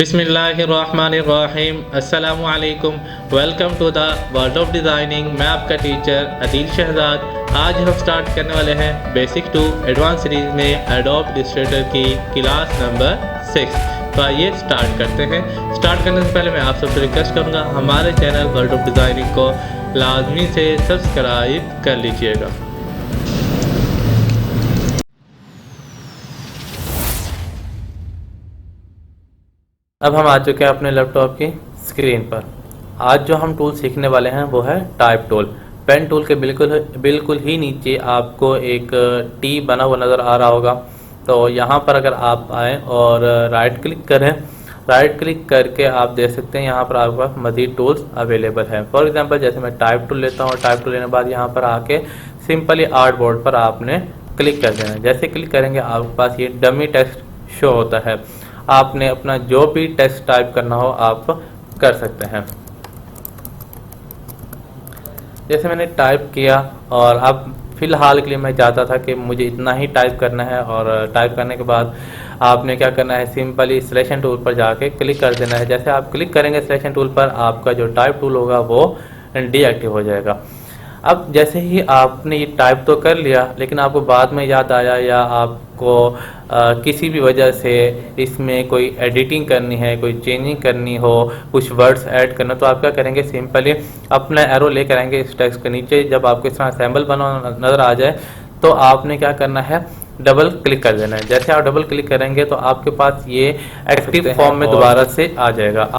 बिस्मिल्लाहिर्रहमानिर्रहीम अस्सलामु अलैकुम। Welcome to the world of designing. मैं आपका टीचर अदील शहजाद। आज हम स्टार्ट करने वाले हैं बेसिक टू एडवांस सीरीज़ में एडोब इलस्ट्रेटर की क्लास नंबर 6। तो आइए स्टार्ट करते हैं। स्टार्ट करने से पहले मैं आप सबसे रिक्वेस्ट करूँगा हमारे चैनल वर्ल्ड ऑफ डिज़ाइनिंग को लाजमी से सब्सक्राइब कर लीजिएगा। अब हम आ चुके हैं अपने लैपटॉप की स्क्रीन पर। आज जो हम टूल सीखने वाले हैं वो है टाइप टूल। पेन टूल के बिल्कुल ही नीचे आपको एक टी बना हुआ नज़र आ रहा होगा। तो यहाँ पर अगर आप आएँ और राइट क्लिक करें, राइट क्लिक करके आप देख सकते हैं यहाँ पर आपके पास मज़ीद टूल्स अवेलेबल हैं। फॉर एग्जांपल जैसे मैं टाइप टूल लेता हूँ, टाइप टूल लेने के बाद यहाँ पर आके सिंपली आर्ट बोर्ड पर आपने क्लिक कर देना है। जैसे क्लिक करेंगे आपके पास ये डमी टेक्स्ट शो होता है। आपने अपना जो भी टेक्स्ट टाइप करना हो आप कर सकते हैं। जैसे मैंने टाइप किया और अब फ़िलहाल के लिए मैं चाहता था कि मुझे इतना ही टाइप करना है, और टाइप करने के बाद आपने क्या करना है, सिंपली सिलेक्शन टूल पर जाके क्लिक कर देना है। जैसे आप क्लिक करेंगे सिलेक्शन टूल पर, आपका जो टाइप टूल होगा वो डीएक्टिव हो जाएगा। अब जैसे ही आपने ये टाइप तो कर लिया, लेकिन आपको बाद में याद आया या आपको किसी भी वजह से इसमें कोई एडिटिंग करनी है, कोई चेंजिंग करनी हो, कुछ वर्ड्स ऐड करना, तो आप क्या करेंगे, सिंपली अपना एरो लेकर आएंगे इस टेक्स्ट के नीचे। जब आपको इस तरह सैम्पल बना नज़र आ जाए तो आपने क्या करना है, डबल क्लिक कर देना है। जैसे आप डबल क्लिक करेंगे तो आपके पास ये एक्टिव फॉर्म में दोबारा से आ जाएगा।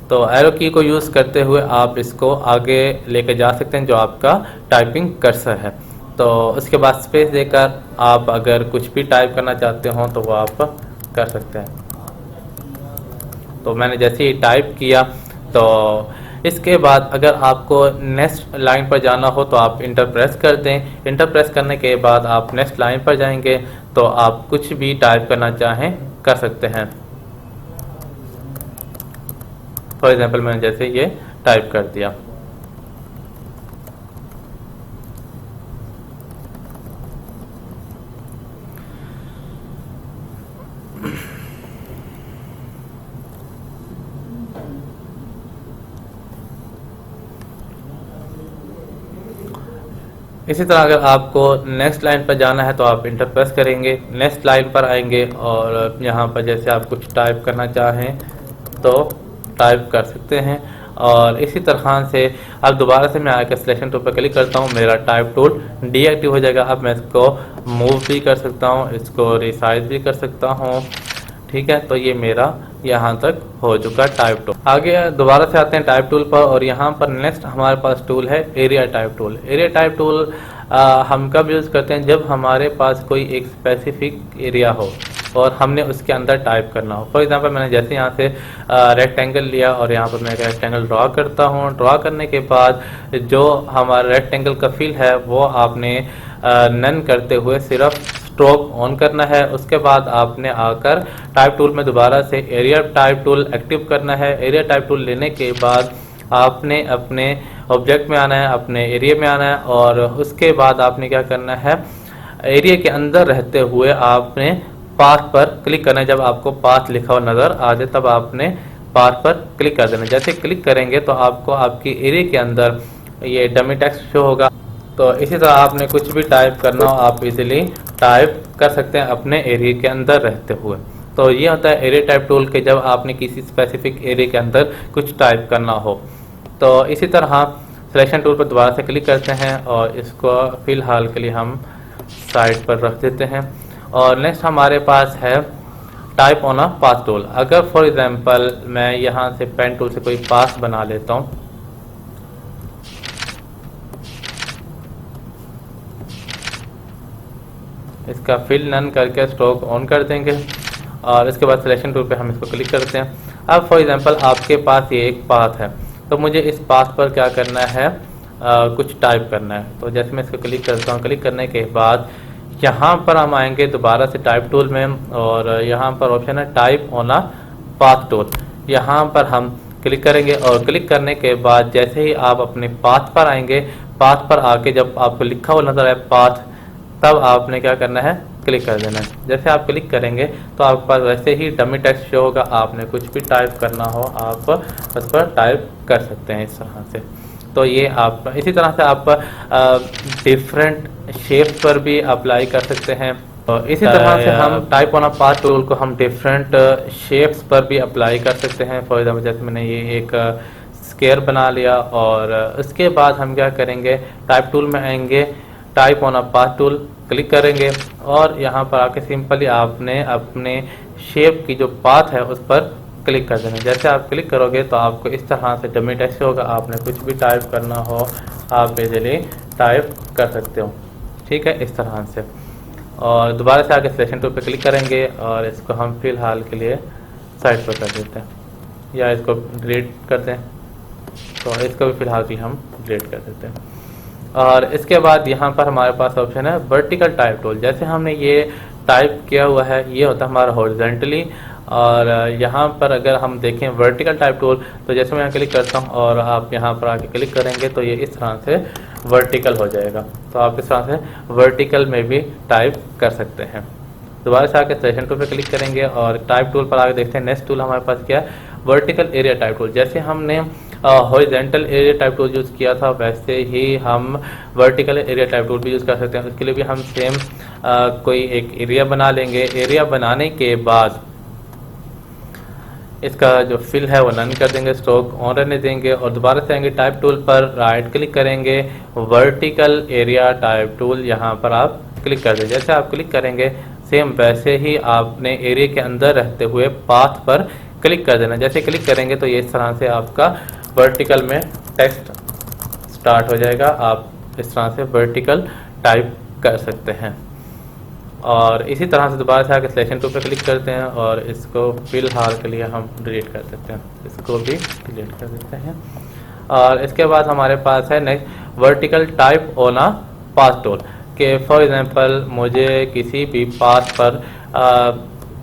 तो एरो की को यूज़ करते हुए आप इसको आगे लेके जा सकते हैं, जो आपका टाइपिंग कर्सर है। तो उसके बाद स्पेस देकर आप अगर कुछ भी टाइप करना चाहते हो तो वो आप कर सकते हैं। तो मैंने जैसे ही टाइप किया, तो इसके बाद अगर आपको नेक्स्ट लाइन पर जाना हो तो आप इंटर प्रेस कर दें। इंटर प्रेस करने के बाद आप नेक्स्ट लाइन पर जाएंगे तो आप कुछ भी टाइप करना चाहें कर सकते हैं। फॉर एग्जाम्पल मैंने जैसे ये टाइप कर दिया। इसी तरह अगर आपको नेक्स्ट लाइन पर जाना है तो आप इंटर प्रेस करेंगे, नेक्स्ट लाइन पर आएंगे और यहाँ पर जैसे आप कुछ टाइप करना चाहें तो टाइप कर सकते हैं। और इसी तरह से अब दोबारा से मैं आकर सिलेक्शन टूल पर क्लिक करता हूँ, मेरा टाइप टूल डीएक्टिव हो जाएगा। अब मैं इसको मूव भी कर सकता हूँ, इसको रिसाइज भी कर सकता हूँ। ठीक है, तो ये मेरा यहाँ तक हो चुका टाइप टूल। आगे दोबारा से आते हैं टाइप टूल पर, और यहाँ पर नेक्स्ट हमारे पास टूल है area type tool. Area type tool हम कब यूज़ करते हैं, जब हमारे पास कोई एक स्पेसिफिक एरिया हो और हमने उसके अंदर टाइप करना हो। फॉर एग्जांपल मैंने जैसे यहाँ से रेक्टेंगल लिया और यहाँ पर मैं रेक्टेंगल ड्रॉ करता हूँ। ड्रॉ करने के बाद जो हमारा रेक्टेंगल का फिल है वो आपने नन करते हुए सिर्फ स्ट्रोक ऑन करना है। उसके बाद आपने आकर टाइप टूल में दोबारा से एरिया टाइप टूल एक्टिव करना है। एरिया टाइप टूल लेने के बाद आपने अपने ऑब्जेक्ट में आना है, अपने एरिया में आना है, और उसके बाद आपने क्या करना है, एरिया के अंदर रहते हुए आपने पाथ पर क्लिक करना है। जब आपको पाथ लिखा हुआ नज़र आ जाए तब आपने पाथ पर क्लिक कर देना। जैसे क्लिक करेंगे तो आपको आपकी एरिया के अंदर ये डमी टेक्स्ट शो होगा। तो इसी तरह आपने कुछ भी टाइप करना हो आप इजीली टाइप कर सकते हैं अपने एरिया के अंदर रहते हुए। तो ये होता है एरिया टाइप टूल के जब आपने किसी स्पेसिफिक एरिया के अंदर कुछ टाइप करना हो। तो इसी तरह सिलेक्शन टूल पर दोबारा से क्लिक करते हैं और इसको फ़िलहाल के लिए हम साइड पर रख देते हैं। और नेक्स्ट हमारे पास है type on a path tool. अगर फॉर एग्जांपल मैं यहाँ से पेन टूल से कोई पाथ बना लेता हूँ, इसका फिल नन करके स्ट्रोक ऑन कर देंगे और इसके बाद सिलेक्शन टूल पे हम इसको क्लिक करते हैं। अब फॉर एग्जांपल आपके पास ये एक पाथ है, तो मुझे इस पाथ पर क्या करना है, कुछ टाइप करना है। तो जैसे मैं इसको क्लिक करता हूँ, क्लिक करने के बाद यहाँ पर हम आएंगे दोबारा से टाइप टूल में, और यहाँ पर ऑप्शन है type on a path tool. यहाँ पर हम क्लिक करेंगे और क्लिक करने के बाद जैसे ही आप अपने पाथ पर आएंगे, पाथ पर आके जब आपको लिखा हुआ नजर आए पाथ, तब आपने क्या करना है, क्लिक कर देना है। जैसे आप क्लिक करेंगे तो आपके पास वैसे ही डमी टेक्स्ट शो होगा। आपने कुछ भी टाइप करना हो आप उस पर टाइप कर सकते हैं इस तरह से। तो ये आप इसी तरह से आप डिफरेंट शेप पर भी अप्लाई कर सकते हैं। तो इसी तरह से हम type on a path tool को हम डिफरेंट शेप्स पर भी अप्लाई कर सकते हैं। फॉर एग्जाम्पल जैसे मैंने ये एक स्क्वायर बना लिया और उसके बाद हम क्या करेंगे, टाइप टूल में आएंगे, type on a path tool click करेंगे और यहाँ पर आके सिंपली आपने अपने शेप की जो पाथ है उस पर क्लिक कर देना। जैसे आप क्लिक करोगे तो आपको इस तरह से डमी टेक्स्ट होगा। आपने कुछ भी टाइप करना हो आप इजीली टाइप कर सकते हो, ठीक है, इस तरह से। और दोबारा से आके सिलेक्शन टूल पे क्लिक करेंगे और इसको हम फिलहाल के लिए साइड पर कर देते हैं या इसको डिलीट कर दें। तो इसको भी फिलहाल के लिए हम डिलीट कर देते हैं। और इसके बाद यहाँ पर हमारे पास ऑप्शन है वर्टिकल टाइप टूल। जैसे हमने ये टाइप किया हुआ है ये होता है हमारा हॉरिजॉन्टली, और यहाँ पर अगर हम देखें वर्टिकल टाइप टूल तो जैसे मैं यहाँ क्लिक करता हूँ और आप यहाँ पर आके क्लिक करेंगे तो ये इस तरह से वर्टिकल हो जाएगा। तो आप इस तरह से वर्टिकल में भी टाइप कर सकते हैं। दोबारा से आके सिलेक्शन टूल पे क्लिक करेंगे और टाइप टूल पर आगे देखते हैं नेक्स्ट टूल हमारे पास क्या है, वर्टिकल एरिया टाइप टूल। जैसे हमने horizontal area type tool use किया था वैसे ही हम वर्टिकल एरिया टाइप टूल भी यूज़ कर सकते हैं। उसके लिए भी हम सेम कोई एक एरिया बना लेंगे। एरिया बनाने के बाद इसका जो फिल है वो नन कर देंगे, स्ट्रोक ऑन रहने देंगे और दोबारा से आएंगे टाइप टूल पर, राइट क्लिक करेंगे, वर्टिकल एरिया टाइप टूल यहाँ पर आप क्लिक कर दें। जैसे आप क्लिक करेंगे सेम वैसे ही आपने एरिया के अंदर रहते हुए पाथ पर क्लिक कर देना। जैसे क्लिक करेंगे तो ये इस तरह से आपका वर्टिकल में टेक्स्ट स्टार्ट हो जाएगा। आप इस तरह से वर्टिकल टाइप कर सकते हैं। और इसी तरह से दोबारा से आकर सिलेक्शन टूल पर क्लिक करते हैं और इसको फिलहाल के लिए हम डिलीट कर देते हैं, इसको भी डिलीट कर देते हैं। और इसके बाद हमारे पास है next vertical type on a path tool के फॉर एग्जांपल मुझे किसी भी पाथ पर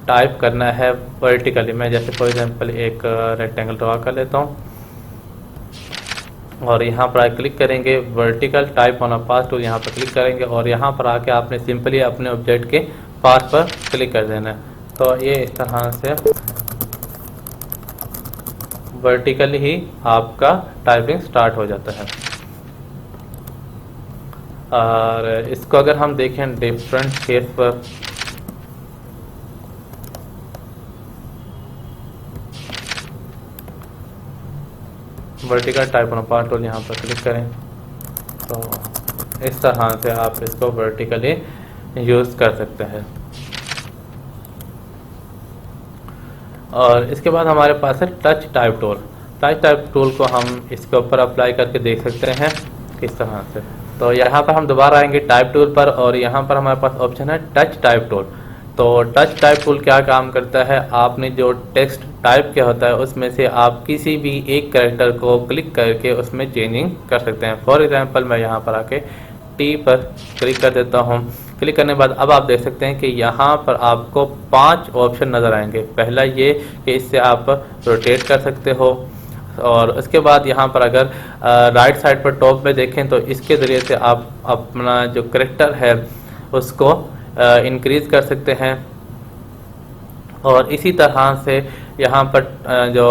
टाइप करना है वर्टिकली। मैं जैसे फॉर एग्जांपल एक रेक्टेंगल ड्रा कर लेता हूँ और यहाँ पर क्लिक करेंगे, vertical type on a path tool यहाँ पर क्लिक करेंगे और यहाँ पर आके आपने सिंपली अपने ऑब्जेक्ट के पाथ पर क्लिक कर देना है। तो ये इस तरह से वर्टिकली ही आपका टाइपिंग स्टार्ट हो जाता है। और इसको अगर हम देखें डिफरेंट शेप पर, vertical type on path tool यहाँ पर क्लिक करें तो इस तरह से आप इसको वर्टिकली यूज़ कर सकते हैं। और इसके बाद हमारे पास है touch type tool. Touch type tool को हम इसके ऊपर अप्लाई करके देख सकते हैं किस तरह से। तो यहाँ पर हम दोबारा आएंगे टाइप टूल पर और यहाँ पर हमारे पास ऑप्शन है टच टाइप टूल। तो टच टाइप टूल क्या काम करता है, आपने जो टेक्स्ट टाइप किया होता है उसमें से आप किसी भी एक कैरेक्टर को क्लिक करके उसमें चेंजिंग कर सकते हैं। फॉर एग्जांपल मैं यहाँ पर आके टी पर क्लिक कर देता हूँ। क्लिक करने के बाद अब आप देख सकते हैं कि यहाँ पर आपको 5 ऑप्शन नज़र आएंगे। पहला ये कि इससे आप रोटेट कर सकते हो और उसके बाद यहाँ पर अगर राइट साइड पर टॉप में देखें तो इसके ज़रिए से आप अपना जो कैरेक्टर है उसको इंक्रीज़ कर सकते हैं। और इसी तरह से यहाँ पर जो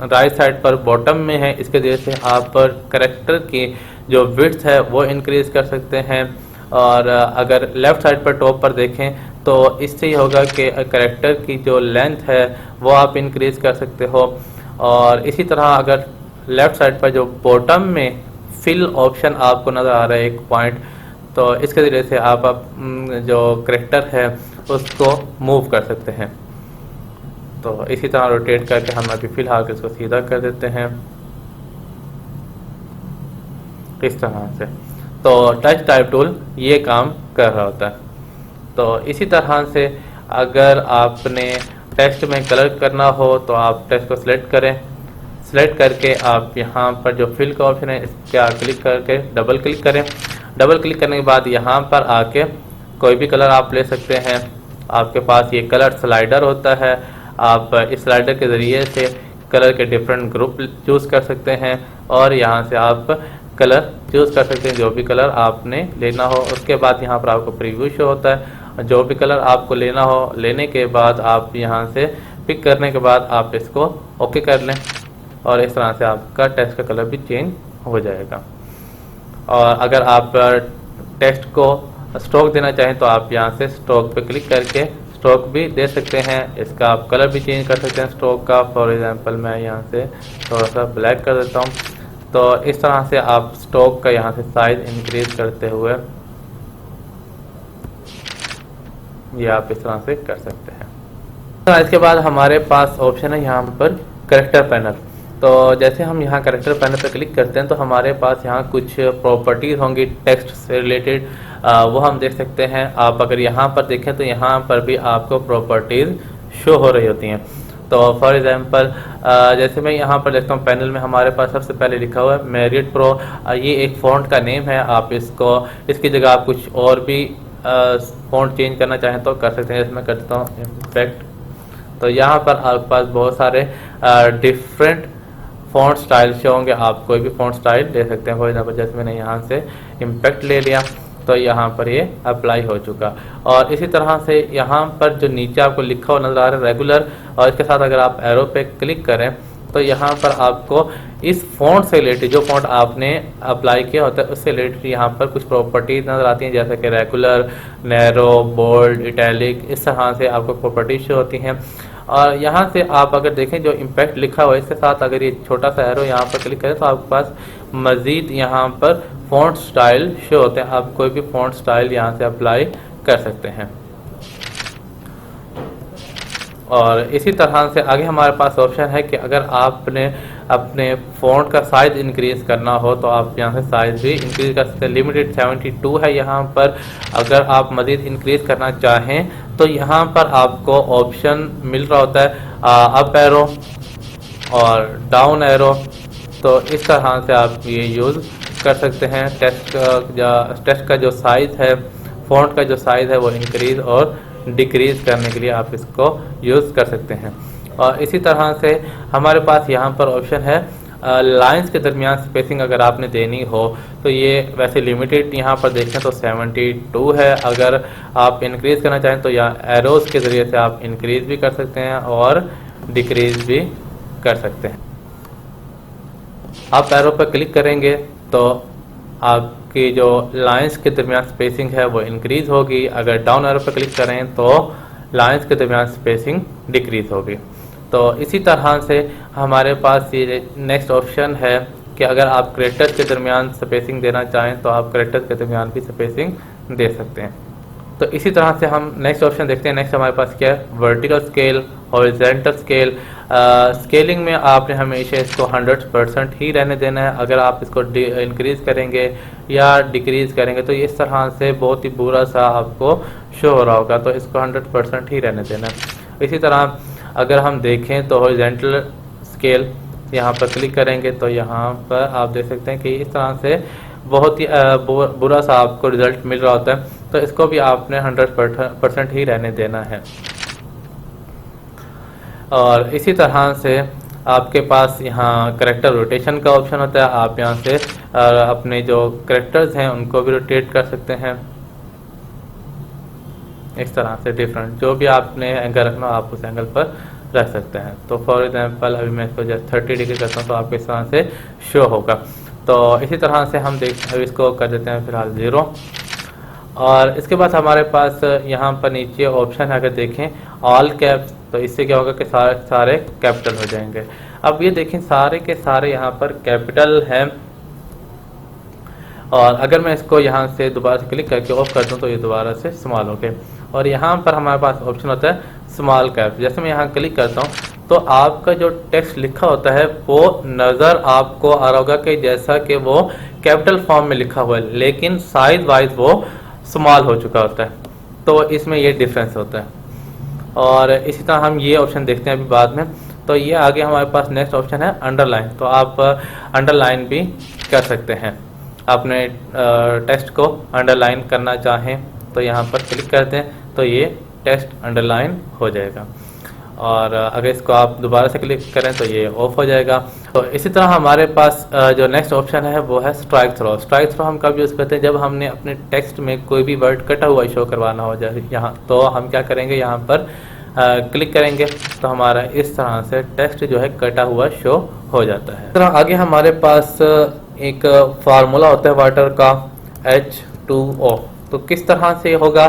राइट साइड पर बॉटम में है इसके ज़रिए से आप कैरेक्टर की जो विड्थ है वो इंक्रीज़ कर सकते हैं। और अगर लेफ़्ट साइड पर टॉप पर देखें तो इससे ही होगा कि कैरेक्टर की जो लेंथ है वो आप इंक्रीज़ कर सकते हो। और इसी तरह अगर लेफ़्ट साइड पर जो बॉटम में फिल ऑप्शन आपको नज़र आ रहा है एक पॉइंट, तो इसके ज़रिए से आप जो कैरेक्टर है उसको मूव कर सकते हैं। तो इसी तरह रोटेट करके हम अभी फ़िलहाल इसको सीधा कर देते हैं इस तरह से। तो टच टाइप टूल ये काम कर रहा होता है। तो इसी तरह से अगर आपने टेक्स्ट में कलर करना हो तो आप टेक्स्ट को सिलेक्ट करें, सिलेक्ट करके आप यहाँ पर जो फिल का ऑप्शन है इस पर क्लिक करके डबल क्लिक करें। डबल क्लिक करने के बाद यहाँ पर आके कोई भी कलर आप ले सकते हैं। आपके पास ये कलर स्लाइडर होता है, आप इस स्लाइडर के ज़रिए से कलर के डिफरेंट ग्रुप चूज़ कर सकते हैं और यहाँ से आप कलर चूज़ कर सकते हैं जो भी कलर आपने लेना हो। उसके बाद यहाँ पर आपको प्रीव्यू शो होता है जो भी कलर आपको लेना हो, लेने के बाद आप यहाँ से पिक करने के बाद आप इसको ओके कर लें और इस तरह से आपका टेक्स्ट का कलर भी चेंज हो जाएगा। और अगर आप टेक्स्ट को स्ट्रोक देना चाहें तो आप यहाँ से स्ट्रोक पे क्लिक करके स्ट्रोक भी दे सकते हैं। इसका आप कलर भी चेंज कर सकते हैं स्ट्रोक का। फॉर एग्जांपल मैं यहाँ से थोड़ा सा ब्लैक कर देता हूँ। तो इस तरह से आप स्ट्रोक का यहाँ से साइज इंक्रीज करते हुए ये आप इस तरह से कर सकते हैं। तो इसके बाद हमारे पास ऑप्शन है यहाँ पर करेक्टर पैनल। तो जैसे हम यहाँ करेक्टर पैनल पर क्लिक करते हैं तो हमारे पास यहाँ कुछ प्रॉपर्टीज़ होंगी टेक्स्ट से रिलेटेड, वो हम देख सकते हैं। आप अगर यहाँ पर देखें तो यहाँ पर भी आपको प्रॉपर्टीज़ शो हो रही होती हैं। तो फॉर एग्जांपल जैसे मैं यहाँ पर देखता हूँ पैनल में हमारे पास सबसे पहले लिखा हुआ है मेरिट प्रो। ये एक फ़ॉन्ट का नेम है। आप इसकी जगह आप कुछ और भी फ़ॉन्ट चेंज करना चाहें तो कर सकते हैं। जैसे मैं कर देता हूँ इम्पैक्ट। तो यहाँ पर आपके पास बहुत सारे डिफरेंट फ़ॉन्ट स्टाइल शो होंगे। आप कोई भी फ़ॉन्ट स्टाइल ले सकते हैं। फॉर एग्जांपल जैसे मैंने यहाँ से इम्पैक्ट ले लिया तो यहाँ पर ये अप्लाई हो चुका। और इसी तरह से यहाँ पर जो नीचे आपको लिखा हुआ नज़र आ रहा है रेगुलर, और इसके साथ अगर आप एरो पे क्लिक करें तो यहाँ पर आपको इस फ़ॉन्ट से रिलेटेड जो फ़ॉन्ट आपने अप्लाई किया होता है उससे रिलेटेड यहाँ पर कुछ प्रॉपर्टीज नज़र आती हैं, जैसे कि रेगुलर, नैरो, बोल्ड, इटैलिक, इस तरह से आपको प्रॉपर्टीज शो होती हैं। और यहाँ से आप अगर देखें जो इम्पैक्ट लिखा हुआ है इसके साथ अगर ये छोटा सा एरो यहाँ पर क्लिक करें तो आपके पास मज़ीद यहाँ पर फ़ॉन्ट स्टाइल शो होते हैं। आप कोई भी फ़ॉन्ट स्टाइल यहाँ से अप्लाई कर सकते हैं। और इसी तरह से आगे हमारे पास ऑप्शन है कि अगर आपने अपने फ़ॉन्ट का साइज़ इंक्रीज़ करना हो तो आप यहाँ से साइज़ भी इंक्रीज़ कर सकते हैं। लिमिटेड 72 है यहाँ पर। अगर आप मज़ीद इंक्रीज़ करना चाहें तो यहाँ पर आपको ऑप्शन मिल रहा होता है अप एरो और डाउन एरो। तो इस तरह से आप ये यूज़ कर सकते हैं। टेक्स्ट का जो साइज़ है, फ़ॉन्ट का जो साइज़ है वो इंक्रीज़ और डिक्रीज़ करने के लिए आप इसको यूज़ कर सकते हैं। और इसी तरह से हमारे पास यहाँ पर ऑप्शन है लाइंस के दरमियान स्पेसिंग अगर आपने देनी हो तो ये वैसे लिमिटेड यहाँ पर देखें तो 72 है। अगर आप इंक्रीज़ करना चाहें तो यहाँ एरोज़ के ज़रिए से आप इंक्रीज़ भी कर सकते हैं और डिक्रीज़ भी कर सकते हैं। आप एरो पर क्लिक करेंगे तो आपकी जो लाइंस के दरमियान स्पेसिंग है वो इंक्रीज़ होगी। अगर डाउन एरो पर क्लिक करें तो लाइंस के दरमियान स्पेसिंग डिक्रीज़ होगी। तो इसी तरह से हमारे पास ये नेक्स्ट ऑप्शन है कि अगर आप कैरेक्टर्स के दरमियान स्पेसिंग देना चाहें तो आप कैरेक्टर्स के दरमियान भी स्पेसिंग दे सकते हैं। तो इसी तरह से हम नेक्स्ट ऑप्शन देखते हैं। नेक्स्ट हमारे पास क्या है, vertical scale, horizontal scale. Scaling में आपने हमेशा इसको 100% ही रहने देना है। अगर आप इसको इंक्रीज़ करेंगे या डिक्रीज़ करेंगे तो इस तरह से बहुत ही बुरा सा आपको शो हो रहा होगा। तो इसको 100% ही रहने देना है। इसी तरह अगर हम देखें तो हॉरिजॉन्टल स्केल यहाँ पर क्लिक करेंगे तो यहाँ पर आप देख सकते हैं कि इस तरह से बहुत ही बुरा सा आपको रिज़ल्ट मिल रहा होता है। तो इसको भी आपने 100% ही रहने देना है। और इसी तरह से आपके पास यहाँ करेक्टर रोटेशन का ऑप्शन होता है। आप यहाँ से अपने जो करेक्टर्स हैं उनको भी रोटेट कर सकते हैं। इस तरह से डिफरेंट जो भी आपने एंगल रखना आप उस एंगल पर रख सकते हैं। तो फॉर एग्जांपल अभी मैं इसको जस्ट 30 डिग्री करता हूँ तो आपको इस तरह से शो होगा। तो इसी तरह से हम अभी इसको कर देते हैं फिलहाल 0। और इसके बाद हमारे पास यहाँ पर नीचे ऑप्शन है, अगर देखें ऑल कैप्स, तो इससे क्या होगा कि सारे कैपिटल हो जाएंगे। अब ये देखें सारे के सारे यहाँ पर कैपिटल हैं। और अगर मैं इसको यहाँ से दोबारा से क्लिक करके ऑफ कर दूँ तो ये दोबारा से स्मॉल हो गए। और यहाँ पर हमारे पास ऑप्शन होता है स्मॉल कैप। जैसे मैं यहाँ क्लिक करता हूँ तो आपका जो टेक्स्ट लिखा होता है वो नज़र आपको आ रहा होगा कि जैसा कि वो कैपिटल फॉर्म में लिखा हुआ है, लेकिन साइज वाइज वो स्मॉल हो चुका होता है। तो इसमें ये डिफरेंस होता है। और इसी तरह हम ये ऑप्शन देखते हैं अभी बाद में। तो ये आगे हमारे पास नेक्स्ट ऑप्शन है अंडरलाइन। तो आप अंडरलाइन भी कर सकते हैं। अपने टेक्स्ट को अंडरलाइन करना चाहें तो यहाँ पर क्लिक करते हैं तो ये टेक्स्ट अंडरलाइन हो जाएगा। और अगर इसको आप दोबारा से क्लिक करें तो ये ऑफ हो जाएगा। तो इसी तरह हमारे पास जो नेक्स्ट ऑप्शन है वो है स्ट्राइक थ्रो। स्ट्राइक थ्रो हम कब यूज़ करते हैं, जब हमने अपने टेक्स्ट में कोई भी वर्ड कटा हुआ शो करवाना हो जाए यहाँ, तो हम क्या करेंगे, यहाँ पर क्लिक करेंगे तो हमारा इस तरह से टेक्स्ट जो है कटा हुआ शो हो जाता है। इस तरह आगे हमारे पास एक फार्मूला होता है वाटर का, H2O। तो किस तरह से होगा,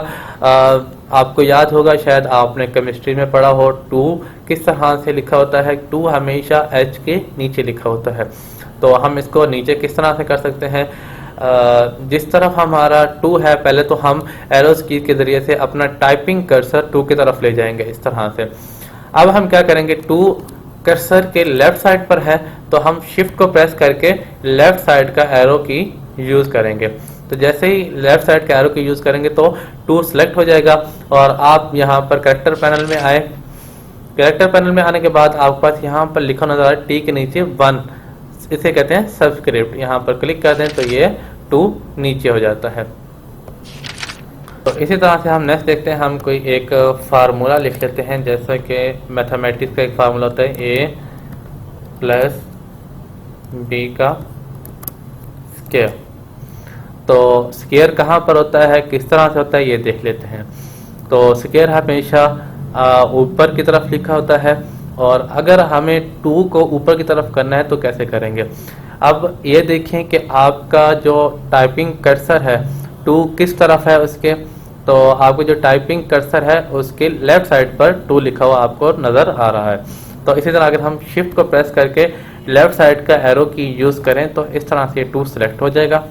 आपको याद होगा, शायद आपने केमिस्ट्री में पढ़ा हो, 2 किस तरह से लिखा होता है, 2 हमेशा H के नीचे लिखा होता है। तो हम इसको नीचे किस तरह से कर सकते हैं, जिस तरफ हमारा 2 है, पहले तो हम एरोस की के जरिए से अपना टाइपिंग कर्सर 2 की तरफ ले जाएंगे इस तरह से। अब हम क्या करेंगे, 2 कर्सर के लेफ्ट साइड पर है तो हम शिफ्ट को प्रेस करके लेफ्ट साइड का एरो की यूज करेंगे। तो जैसे ही लेफ्ट साइड के एरो की यूज करेंगे तो 2 सिलेक्ट हो जाएगा और आप यहाँ पर कैरेक्टर पैनल में आए। कैरेक्टर पैनल में आने के बाद आपके पास यहाँ पर लिखा नजर आ रहा है टी के नीचे 1, इसे कहते हैं सबस्क्रिप्ट। यहाँ पर क्लिक कर दें तो ये 2 नीचे हो जाता है। तो इसी तरह से हम नेक्स्ट देखते हैं, हम कोई एक फार्मूला लिख लेते हैं, जैसा कि मैथमेटिक्स का एक फार्मूला होता है a + b का स्क्वायर। तो स्क्वायर कहाँ पर होता है, किस तरह से होता है, ये देख लेते हैं। तो स्क्वायर हमेशा ऊपर की तरफ लिखा होता है, और अगर हमें 2 को ऊपर की तरफ करना है तो कैसे करेंगे। अब ये देखें कि आपका जो टाइपिंग कर्सर है 2 किस तरफ है उसके, तो आपको जो टाइपिंग कर्सर है उसके लेफ्ट साइड पर 2 लिखा हुआ आपको नज़र आ रहा है। तो इसी तरह अगर हम शिफ्ट को प्रेस करके लेफ्ट साइड का एरो की यूज़ करें तो इस तरह से 2 सेलेक्ट हो जाएगा।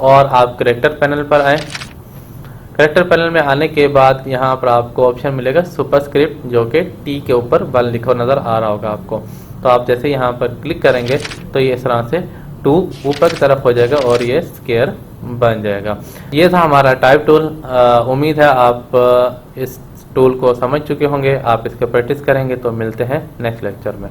और आप कैरेक्टर पैनल पर आए। कैरेक्टर पैनल में आने के बाद यहाँ पर आपको ऑप्शन मिलेगा सुपरस्क्रिप्ट, जो कि टी के ऊपर 1 लिखा नज़र आ रहा होगा आपको। तो आप जैसे यहाँ पर क्लिक करेंगे तो ये इस तरह से 2 ऊपर की तरफ हो जाएगा और ये स्क्वायर बन जाएगा। ये था हमारा टाइप टूल। उम्मीद है आप इस टूल को समझ चुके होंगे। आप इसके प्रैक्टिस करेंगे। तो मिलते हैं नेक्स्ट लेक्चर में।